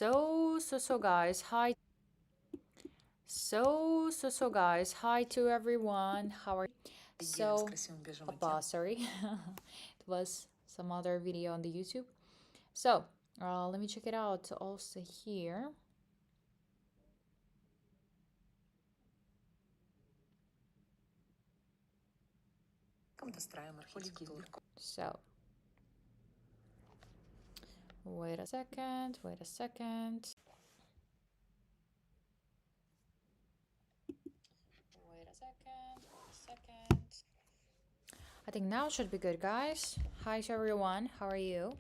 So guys, hi. Guys, hi to everyone. How are you? Sorry. It was some other video on the YouTube. So, let me check it out also here. So, wait a second. I think now should be good, guys. Hi to everyone. How are you?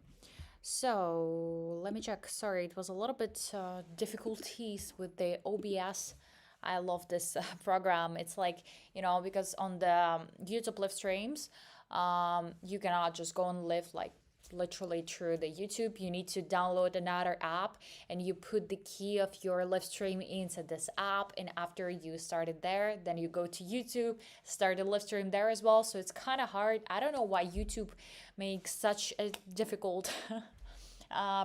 So let me check. Sorry, it was a little bit difficulties with the OBS. I love this program. It's like, because on the YouTube live streams, you cannot just go and live like literally through the YouTube. You need to download another app and you put the key of your live stream into this app. And after you started there, then you go to YouTube, start the live stream there as well. So it's kind of hard. I don't know why YouTube makes such a difficult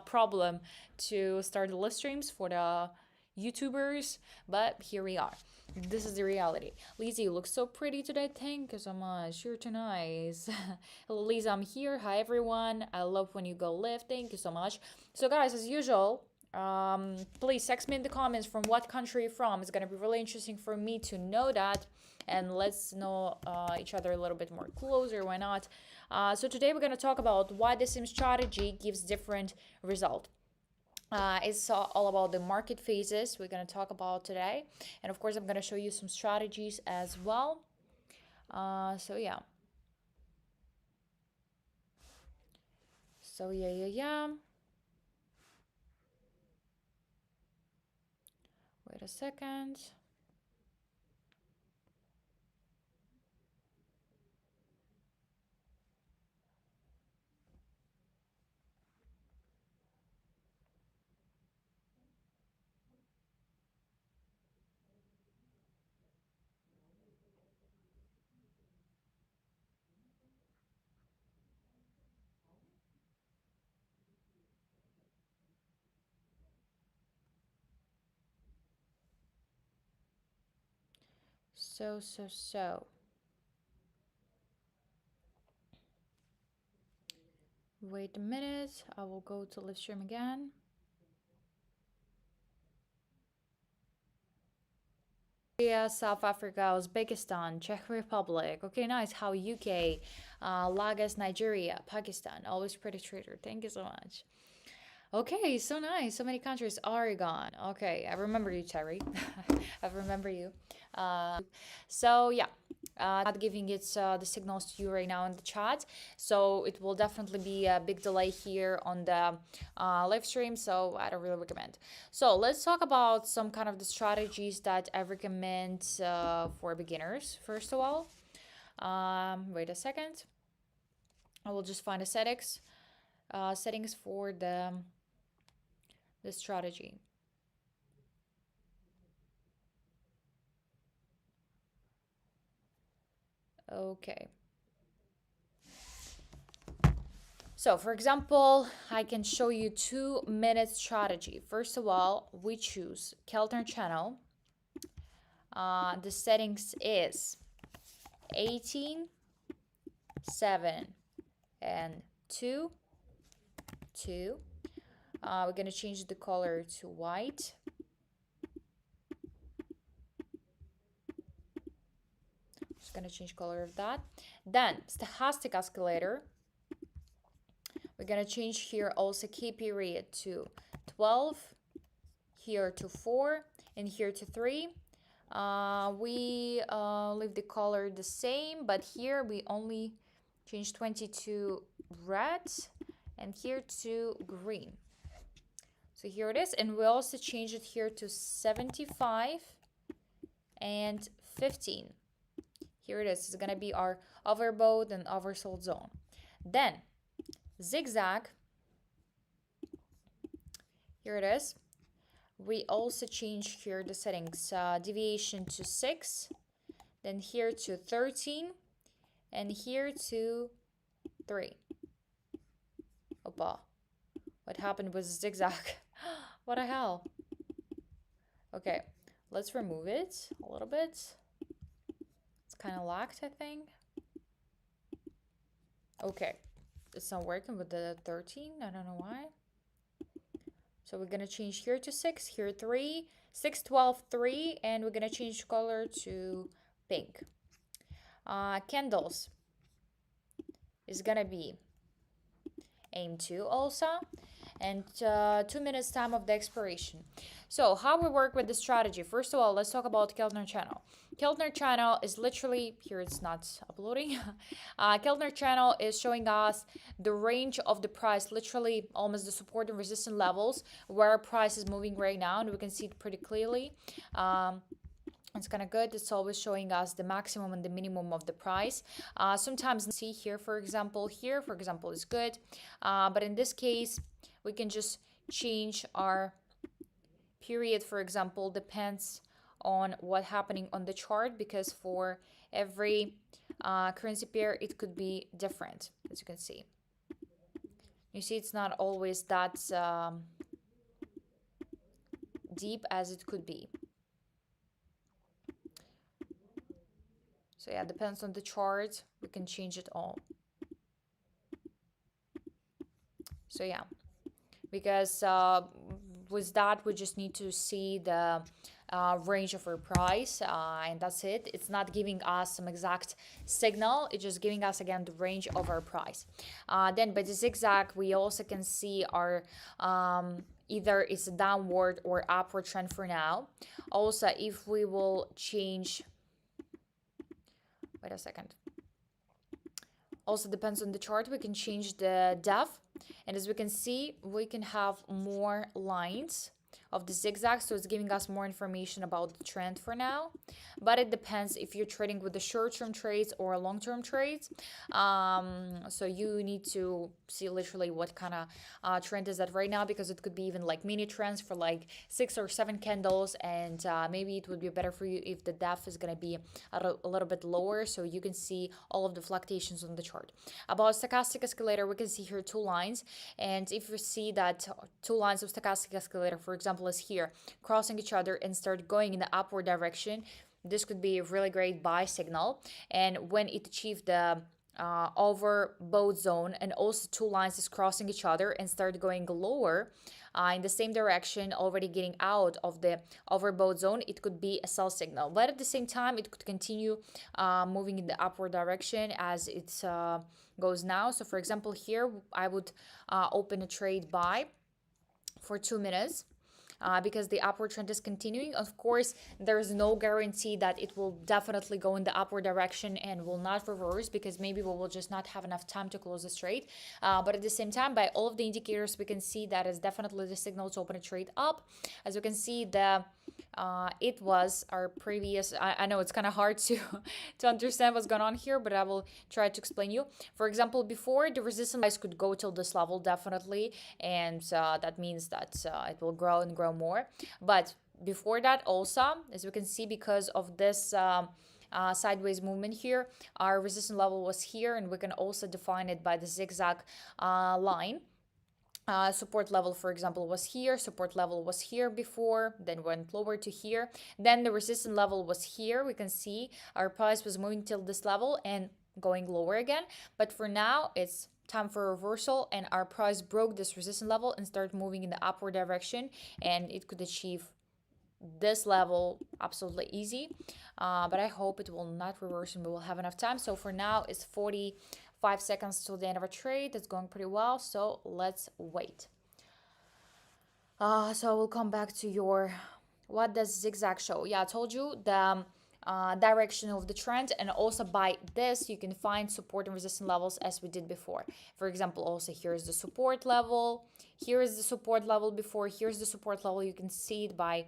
problem to start the live streams for the YouTubers, but here we are. This is the reality. Lizzie, you look so pretty today. Thank you so much. You're too nice. Hello, Lisa, I'm here. Hi, everyone. I love when you go live. Thank you so much. So, guys, as usual, please text me in the comments from what country you're from. It's gonna be really interesting for me to know that, and let's know each other a little bit more closer. Why not? So today we're gonna talk about why the same strategy gives different result. It's all about the market phases we're going to talk about today, and of course I'm going to show you some strategies as well. So yeah, wait a second. So wait a minute, I will go to live stream again. Yeah, South Africa, Uzbekistan, Czech Republic. Okay, nice. How UK, Lagos, Nigeria, Pakistan. Always pretty trader. Thank you so much. Okay, so nice. So many countries. Oregon. Okay, I remember you, Terry. I remember you. So yeah, not giving it the signals to you right now in the chat. So it will definitely be a big delay here on the live stream. So I don't really recommend. So let's talk about some kind of the strategies that I recommend for beginners. First of all, wait a second. I will just find the settings for the strategy. Okay. So for example, I can show you 2-minute strategy. First of all, we choose Keltner channel. The settings is 18, 7, and 2. We're gonna change the color to white. Just gonna change color of that. Then stochastic escalator. We're gonna change here also key period to 12, here to 4, and here to 3. We leave the color the same, but here we only change 20 to red and here to green. So here it is, and we also change it here to 75 and 15. Here it is. It's gonna be our overbought and oversold zone. Then zigzag. Here it is. We also change here the settings, deviation to 6, then here to 13, and here to 3. Opa, what happened with zigzag? What the hell? Okay, let's remove it a little bit. It's kind of locked, I think. Okay, it's not working with the 13. I don't know why. So we're gonna change here to 6, here 3, 6, 12, 3, and we're gonna change color to pink. Candles is gonna be aim 2 also, and 2 minutes time of the expiration. So how we work with the strategy? First of all, let's talk about Keltner channel. Keltner channel is literally here, it's not uploading. Keltner channel is showing us the range of the price, literally almost the support and resistance levels where price is moving right now, and we can see it pretty clearly. It's kind of good. It's always showing us the maximum and the minimum of the price. Sometimes see here, for example, is good. But in this case, we can just change our period, for example, depends on what's happening on the chart, because for every currency pair, it could be different, as you can see. You see, it's not always that deep as it could be. So yeah, depends on the chart. We can change it all. So yeah, because with that we just need to see the range of our price, and that's it. It's not giving us some exact signal, it's just giving us again the range of our price. Then by the zigzag we also can see our either it's a downward or upward trend for now. Also, if we will change, wait a second, also depends on the chart, we can change the depth, and as we can see we can have more lines of the zigzag, so it's giving us more information about the trend for now. But it depends if you're trading with the short-term trades or long-term trades. So you need to see literally what kind of trend is that right now, because it could be even like mini trends for like 6 or 7 candles, and maybe it would be better for you if the depth is going to be a little bit lower, so you can see all of the fluctuations on the chart. About stochastic escalator, we can see here 2 lines, and if you see that 2 lines of stochastic escalator, for example, is here crossing each other and start going in the upward direction, this could be a really great buy signal. And when it achieved the overbought zone, and also 2 lines is crossing each other and start going lower in the same direction, already getting out of the overbought zone, it could be a sell signal. But at the same time, it could continue moving in the upward direction as it goes now. So for example, here I would open a trade buy for 2 minutes. Because the upward trend is continuing. Of course, there is no guarantee that it will definitely go in the upward direction and will not reverse, because maybe we will just not have enough time to close the trade. But at the same time, by all of the indicators, we can see that is definitely the signal to open a trade up. As you can see, it was our previous, I know it's kind of hard to to understand what's going on here, but I will try to explain you. For example, before, the resistance price could go till this level definitely, and that means that it will grow and grow more. But before that also, as we can see, because of this sideways movement here, our resistance level was here, and we can also define it by the zigzag line. Support level, for example, was here, support level was here before, then went lower to here, then the resistance level was here. We can see our price was moving till this level and going lower again, but for now it's time for reversal, and our price broke this resistance level and started moving in the upward direction, and it could achieve this level absolutely easy. But I hope it will not reverse and we will have enough time. So for now it's 45 seconds till the end of a trade. It's going pretty well, so let's wait. So we'll come back to your, what does zigzag show? Yeah, I told you the direction of the trend, and also by this you can find support and resistance levels as we did before. For example, also here's the support level, here is the support level before, here's the support level. You can see it by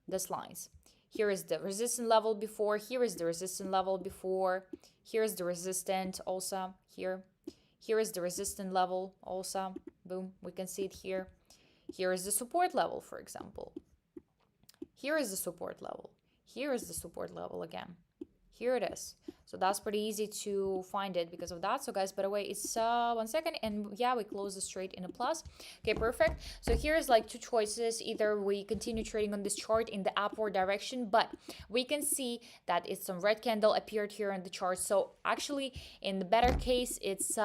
these lines. Here is the resistance level before, here is the resistance level before, here is the resistance also, here is the resistance level also, boom, we can see it here. Here is the support level, for example. Here is the support level. Here is the support level again. Here it is. So that's pretty easy to find it because of that. So guys, by the way, it's 1 second, and yeah, we close the straight in a plus. Okay, perfect. So here's like two choices. Either we continue trading on this chart in the upward direction, but we can see that it's some red candle appeared here in the chart. So actually, in the better case, it's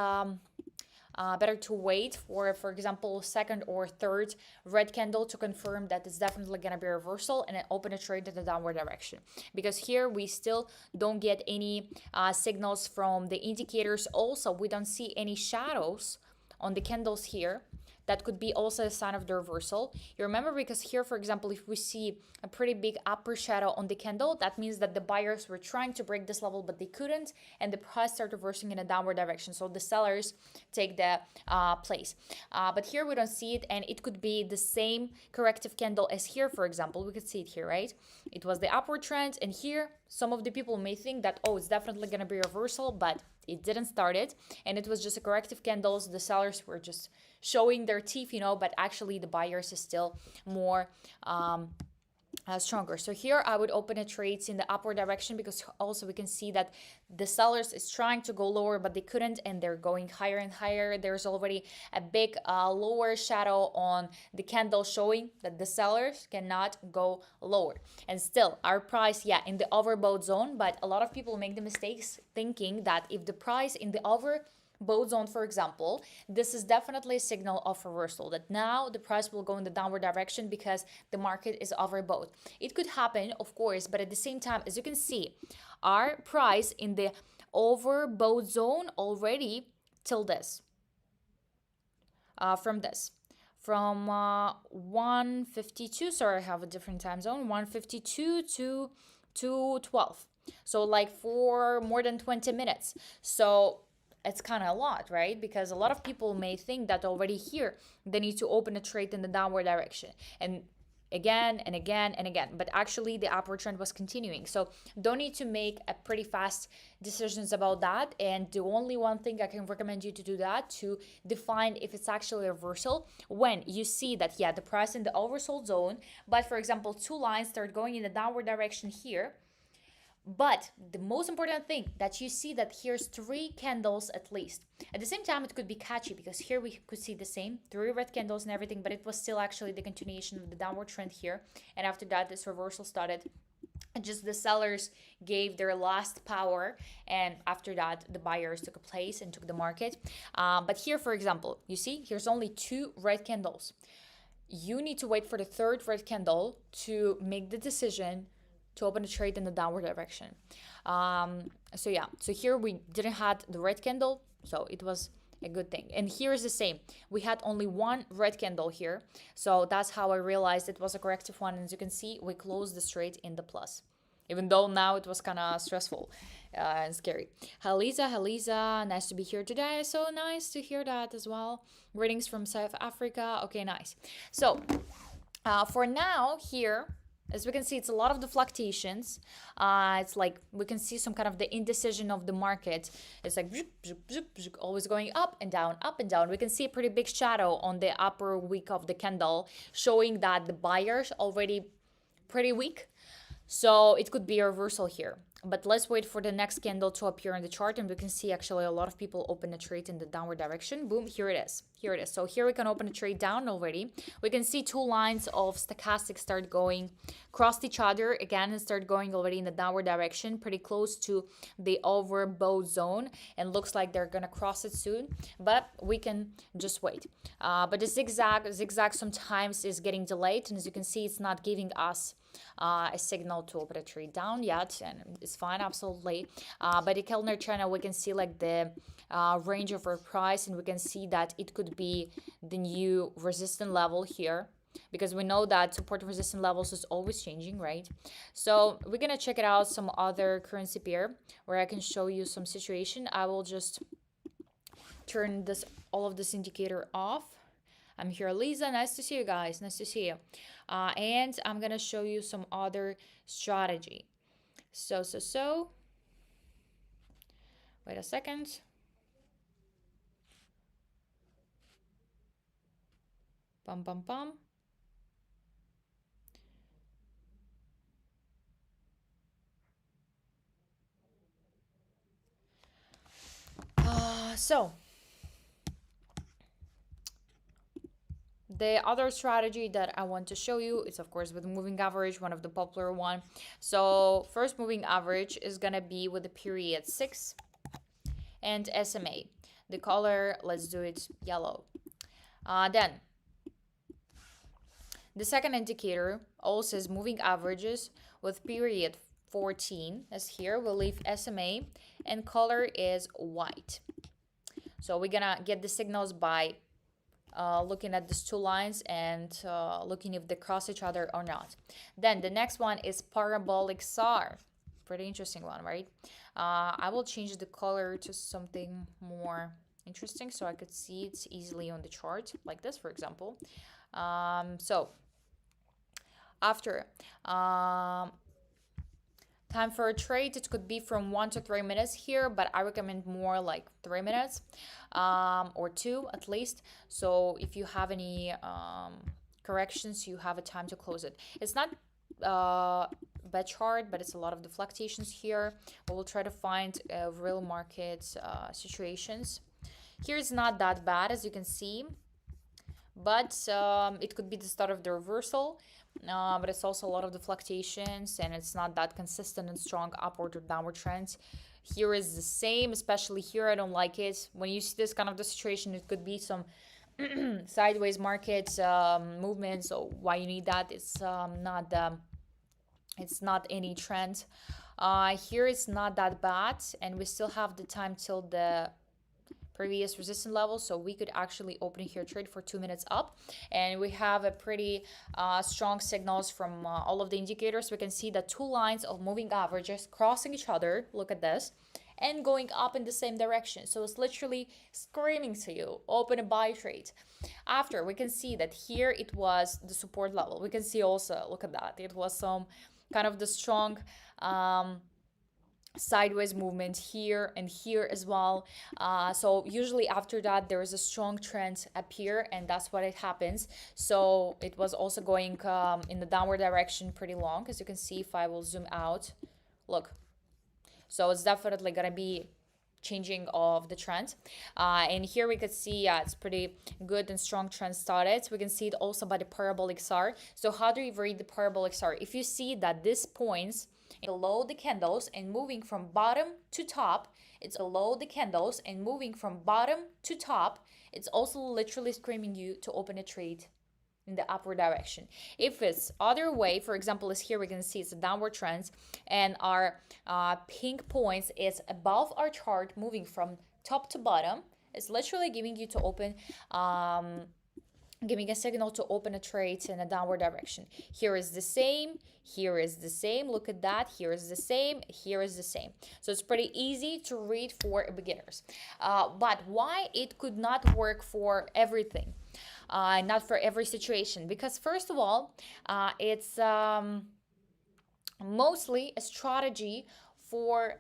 better to wait for example, second or third red candle to confirm that it's definitely going to be a reversal and then open a trade in the downward direction. Because here we still don't get any signals from the indicators. Also, we don't see any shadows on the candles here. That could be also a sign of the reversal. You remember, because here, for example, if we see a pretty big upper shadow on the candle, that means that the buyers were trying to break this level, but they couldn't, and the price started reversing in a downward direction. So the sellers take the place. But here we don't see it, and it could be the same corrective candle as here, for example. We could see it here, right? It was the upward trend, and here some of the people may think that, oh, it's definitely going to be a reversal, but it didn't start it, and it was just a corrective candles. The sellers were just showing their teeth, but actually the buyers is still more stronger. So here I would open a trades in the upward direction, because also we can see that the sellers is trying to go lower, but they couldn't, and they're going higher and higher. There's already a big lower shadow on the candle showing that the sellers cannot go lower. And still our price, yeah, in the overbought zone, but a lot of people make the mistakes thinking that if the price in the overbought zone, for example, this is definitely a signal of reversal, that now the price will go in the downward direction because the market is overbought. It could happen, of course, but at the same time, as you can see, our price in the overbought zone already till this, from this, from 152, sorry, I have a different time zone, 152 to 212. So like for more than 20 minutes. So it's kind of a lot, right? Because a lot of people may think that already here they need to open a trade in the downward direction, and again and again and again, but actually the upward trend was continuing. So don't need to make a pretty fast decisions about that. And the only one thing I can recommend you to do that, to define if it's actually a reversal, when you see that, yeah, the price in the oversold zone, but for example two lines start going in the downward direction here. But the most important thing, that you see that here's three candles at least. At the same time, it could be catchy because here we could see the same three red candles and everything, but it was still actually the continuation of the downward trend here. And after that, this reversal started. And just the sellers gave their last power, and after that the buyers took a place and took the market. But here, for example, you see here's only two red candles. You need to wait for the third red candle to make the decision to open a trade in the downward direction. So yeah, so here we didn't had the red candle, so it was a good thing. And here is the same, we had only one red candle here, so that's how I realized it was a corrective one. And as you can see, we closed the trade in the plus, even though now it was kind of stressful and scary. Haliza, nice to be here today. So nice to hear that as well. Greetings from South Africa. Okay, nice. So for now here, as we can see, it's a lot of the fluctuations. It's like we can see some kind of the indecision of the market. It's like always going up and down, up and down. We can see a pretty big shadow on the upper week of the candle, showing that the buyers already pretty weak. So it could be a reversal here. But let's wait for the next candle to appear in the chart, and we can see actually a lot of people open a trade in the downward direction. Boom, here it is. Here it is. So here we can open a trade down already. We can see two lines of stochastic start going, crossed each other again and start going already in the downward direction, pretty close to the overbought zone, and looks like they're gonna cross it soon. But we can just wait. But the zigzag sometimes is getting delayed, and as you can see, it's not giving us a signal to open a trade down yet, and it's fine, absolutely. By the Kellner channel, we can see like the range of our price, and we can see that it could be the new resistance level here, because we know that support resistance levels is always changing, right? So we're gonna check it out some other currency pair where I can show you some situation. I will just turn this all of this indicator off. I'm here, Lisa. Nice to see you guys. Nice to see you. And I'm gonna show you some other strategy. So. Wait a second. Bum. So the other strategy that I want to show you is, of course, with moving average, one of the popular one. So first moving average is gonna be with the period 6 and SMA. The color, let's do it yellow. Then the second indicator also is moving averages with period 14, as here we'll leave SMA, and color is white. So we're gonna get the signals by looking at these two lines and looking if they cross each other or not. Then the next one is parabolic SAR. Pretty interesting one, right? I will change the color to something more interesting so I could see it easily on the chart, like this, for example. So after time for a trade, it could be from 1 to 3 minutes here, but I recommend more like 3 minutes or 2 at least. So if you have any corrections, you have a time to close it. It's not bad chart, but it's a lot of the fluctuations here. We will try to find real market situations. Here it's not that bad, as you can see, but it could be the start of the reversal. But it's also a lot of the fluctuations, and it's not that consistent and strong upward or downward trends. Here is the same, especially here I don't like it. When you see this kind of the situation, it could be some sideways market movement. So why you need that? It's not any trend. Here it's not that bad, and we still have the time till the previous resistance level, so we could actually open here trade for 2 minutes up, and we have a pretty strong signals from all of the indicators. We can see the two lines of moving averages crossing each other, look at this, and going up in the same direction. So it's literally screaming to you, open a buy trade. After, we can see that here it was the support level. We can see also, look at that, it was some kind of the strong sideways movement here and here as well. So usually after that there is a strong trend appear, and that's what it happens. So it was also going in the downward direction pretty long, as you can see if I will zoom out. Look, so it's definitely gonna be changing of the trend, and here we could see it's pretty good and strong trend started. We can see it also by the parabolic SAR. So how do you read the parabolic SAR? If you see that this points below the candles and moving from bottom to top, it's below the candles and moving from bottom to top, it's also literally screaming you to open a trade in the upward direction. If it's other way, for example, is here we can see it's a downward trend, and our pink points is above our chart moving from top to bottom, it's literally giving you to open giving a signal to open a trade in a downward direction. Here is the same, here is the same, look at that, here is the same, here is the same. So it's pretty easy to read for beginners. But why it could not work for everything? Not for every situation? Because first of all, it's mostly a strategy for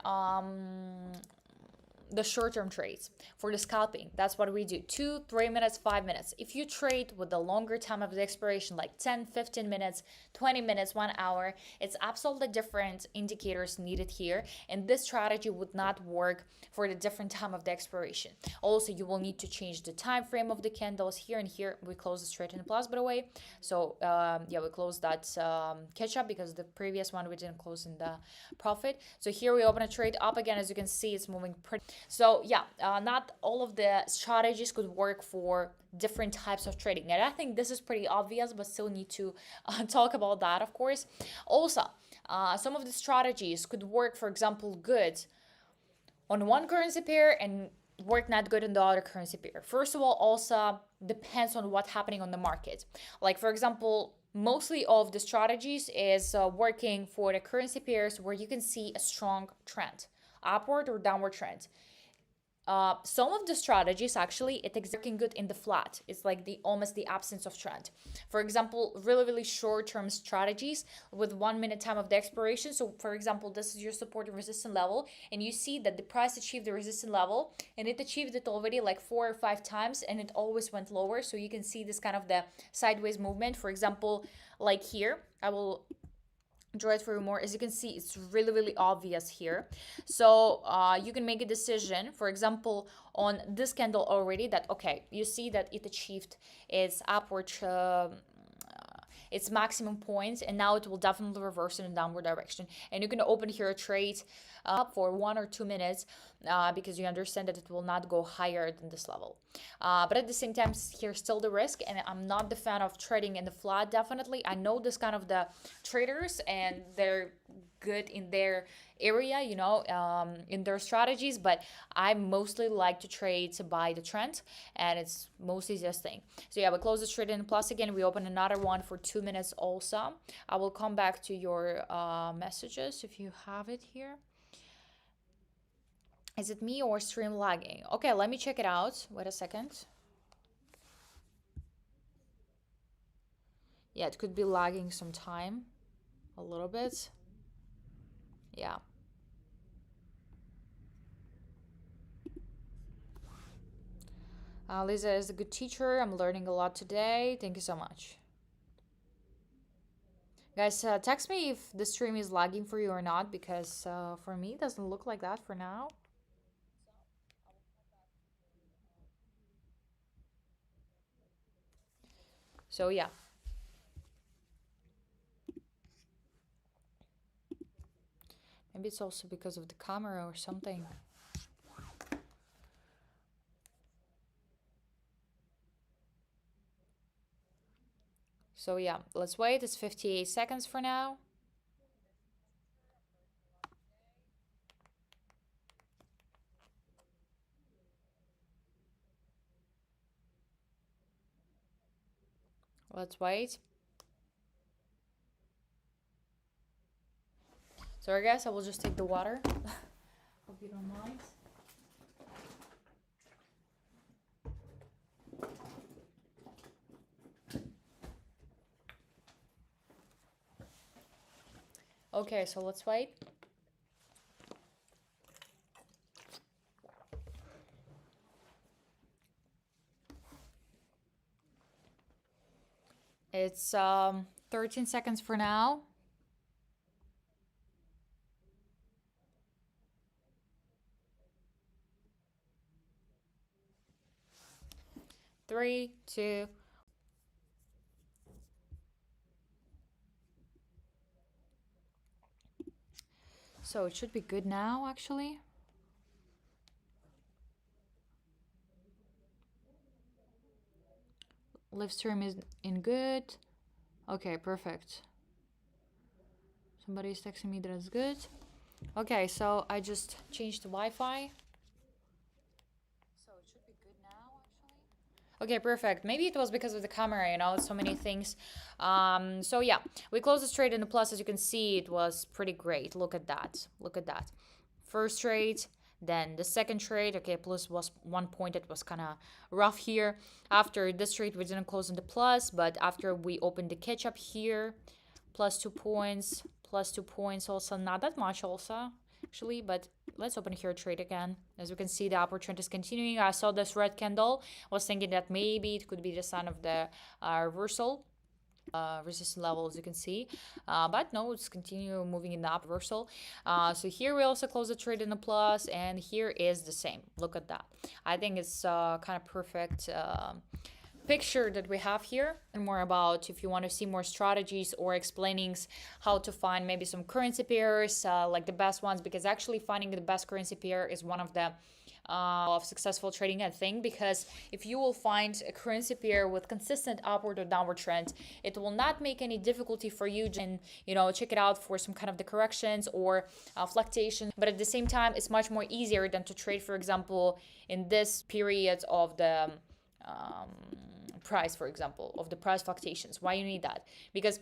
the short-term trades, for the scalping. That's what we do, 2 3 minutes, 5 minutes. If you trade with the longer time of the expiration, like 10 15 minutes, 20 minutes, 1 hour, it's absolutely different indicators needed here, and this strategy would not work for the different time of the expiration. Also, you will need to change the time frame of the candles here, and here we close the straight in the plus, by the way. So yeah, we closed that catch up because the previous one we didn't close in the profit. So here we open a trade up again. As you can see, it's moving pretty. So yeah, not all of the strategies could work for different types of trading, and I think this is pretty obvious, but still need to talk about that, of course. Also, some of the strategies could work, for example, good on one currency pair and work not good on the other currency pair. First of all, also depends on what's happening on the market. Like, for example, mostly of the strategies is working for the currency pairs where you can see a strong trend, upward or downward trend. Some of the strategies actually it's working good in the flat. It's like the almost the absence of trend. For example, really short-term strategies with 1 minute time of the expiration. So for example, this is your support and resistance level, and you see that the price achieved the resistance level, and it achieved it already like 4 or 5 times, and it always went lower. So you can see this kind of the sideways movement. For example, like here, I will draw it for you more. As you can see, it's really obvious here. So you can make a decision, for example, on this candle already, that okay, you see that it achieved its upward its maximum point, and now it will definitely reverse in a downward direction, and you can open here a trade up for 1 or 2 minutes, because you understand that it will not go higher than this level. But at the same time, here's still the risk, and I'm not the fan of trading in the flat. Definitely, I know this kind of the traders, and they're good in their area, in their strategies, but I mostly like to trade to buy the trend, and it's most easiest thing. So yeah, we close this trade in plus again. We open another one for 2 minutes also. I will come back to your messages if you have it here. Is it me or stream lagging? Okay, let me check it out. Wait a second. Yeah, it could be lagging some time, a little bit. Yeah. Lisa is a good teacher. I'm learning a lot today. Thank you so much. Guys, text me if the stream is lagging for you or not, because for me, it doesn't look like that for now. So yeah, maybe it's also because of the camera or something. So yeah, let's wait. It's 58 seconds for now. Let's wait. Sorry guys, I will just take the water. Hope you don't mind. Okay, so let's wait. It's 13 seconds for now. Three, two. So it should be good now, actually. Live stream is in good. Okay, perfect. Somebody's texting me that it's good. Okay, so I just changed the Wi-Fi. So it should be good now, actually. Okay, perfect. Maybe it was because of the camera, so many things. So yeah, we closed this trade in the plus. As you can see, it was pretty great. Look at that. Look at that. First trade, then the second trade. Okay, plus was 1 point. It was kind of rough here. After this trade, we didn't close in the plus, but after we opened the catch up here, plus 2 points, plus 2 points also, not that much also actually, but let's open here a trade again. As you can see, the upward trend is continuing. I saw this red candle, was thinking that maybe it could be the sign of the reversal, resistance level, as you can see, but no, it's continue moving in the up reversal. So here we also close the trade in the plus, and here is the same. Look at that. I think it's kind of perfect picture that we have here, and more about if you want to see more strategies or explainings how to find maybe some currency pairs, like the best ones, because actually finding the best currency pair is one of the of successful trading, I think, because if you will find a currency pair with consistent upward or downward trend, it will not make any difficulty for you and check it out for some kind of the corrections or fluctuation. But at the same time, it's much more easier than to trade, for example, in this period of the price, for example, of the price fluctuations. Why you need that? Because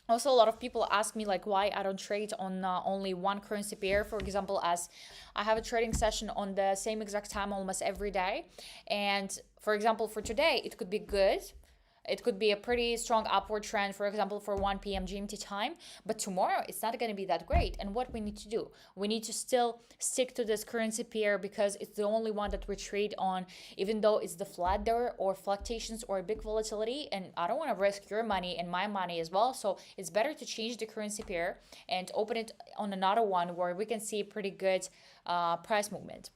also a lot of people ask me like why I don't trade on only one currency pair, for example, as I have a trading session on the same exact time almost every day. And for example, for today it could be good, It could be a pretty strong upward trend, for example, for 1 p.m. GMT time. But tomorrow, it's not going to be that great. And what we need to do, we need to still stick to this currency pair because it's the only one that we trade on, even though it's the flat there or fluctuations or a big volatility. And I don't want to risk your money and my money as well. So it's better to change the currency pair and open it on another one where we can see pretty good price movement.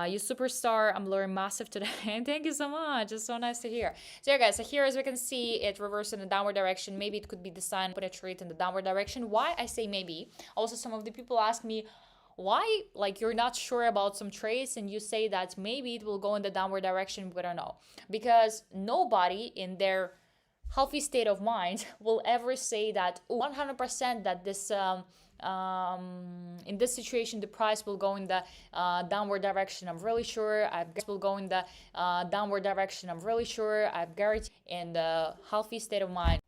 You superstar. I'm learning massive today. Thank you so much. It's so nice to hear. So yeah, guys, so here as we can see, it reversed in the downward direction. Maybe it could be the sign put a trade in the downward direction. Why I say maybe? Also, some of the people ask me, why like you're not sure about some trades and you say that maybe it will go in the downward direction. We don't know, because nobody in their healthy state of mind will ever say that 100% that this in this situation the price will go in the downward direction. I'm really sure. I will go in the downward direction. I'm really sure. I've guaranteed in the healthy state of mind.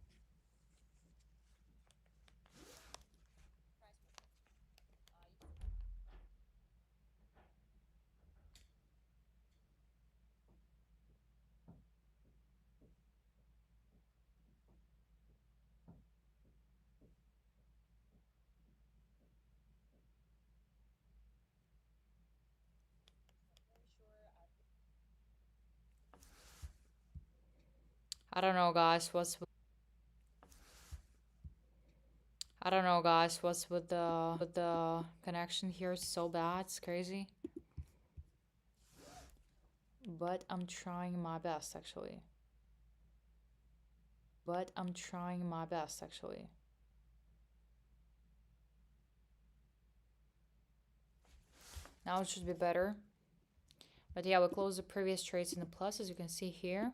I don't know, guys. I don't know, guys. What's with the connection here? It's so bad. It's crazy. But I'm trying my best, actually. But I'm trying my best, actually. Now it should be better. But yeah, we closed the previous trades in the plus, as you can see here.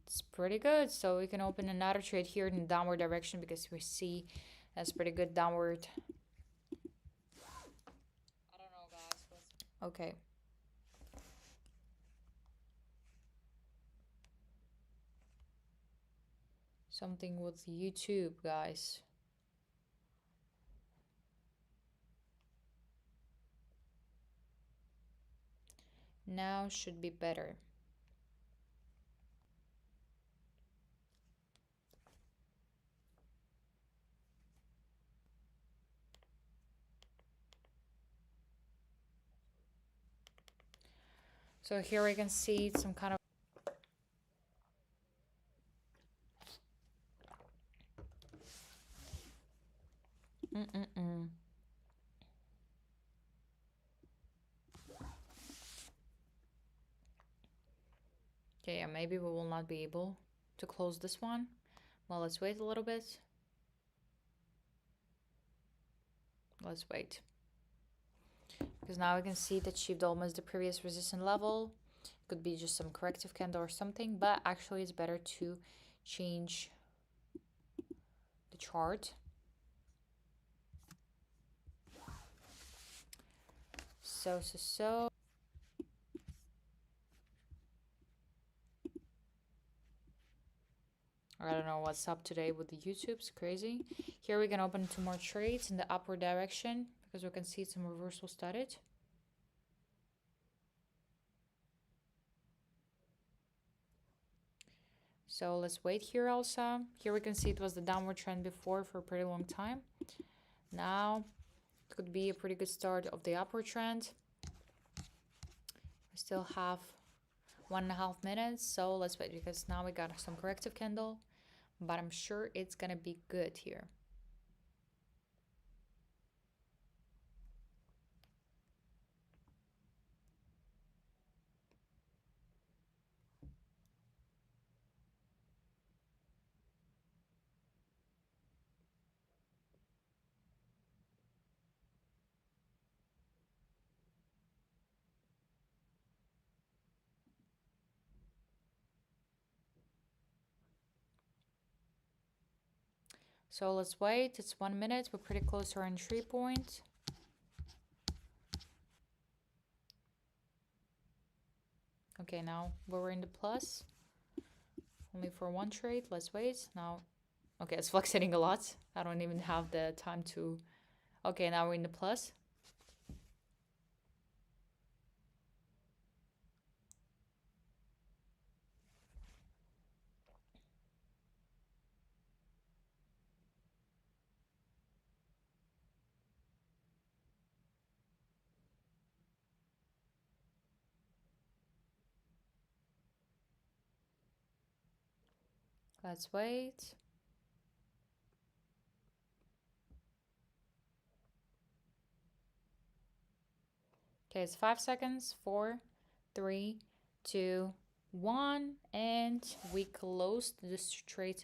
It's pretty good. So we can open another trade here in the downward direction because we see that's pretty good downward. I don't know, guys. Okay. Something with YouTube, guys. Now should be better. So here we can see some kind of Okay, yeah, maybe we will not be able to close this one. Well, let's wait a little bit. Let's wait. Because now we can see that achieved almost the previous resistance level. Could be just some corrective candle or something, but actually it's better to change the chart. So. I don't know what's up today with the YouTube. It's crazy. Here we can open two more trades in the upward direction because we can see some reversal started. So let's wait here also. Here we can see it was the downward trend before for a pretty long time. Now it could be a pretty good start of the upward trend. We still have 1.5 minutes, so let's wait because now we got some corrective candle, but I'm sure it's gonna be good here. So let's wait. It's 1 minute. We're pretty close to our entry point. Okay, now we're in the plus. Only for one trade. Let's wait. Now, okay, it's fluctuating a lot. I don't even have the time to... Okay, now we're in the plus. Let's wait. Okay, it's 5 seconds. 4, 3, 2, 1, and we closed the trade.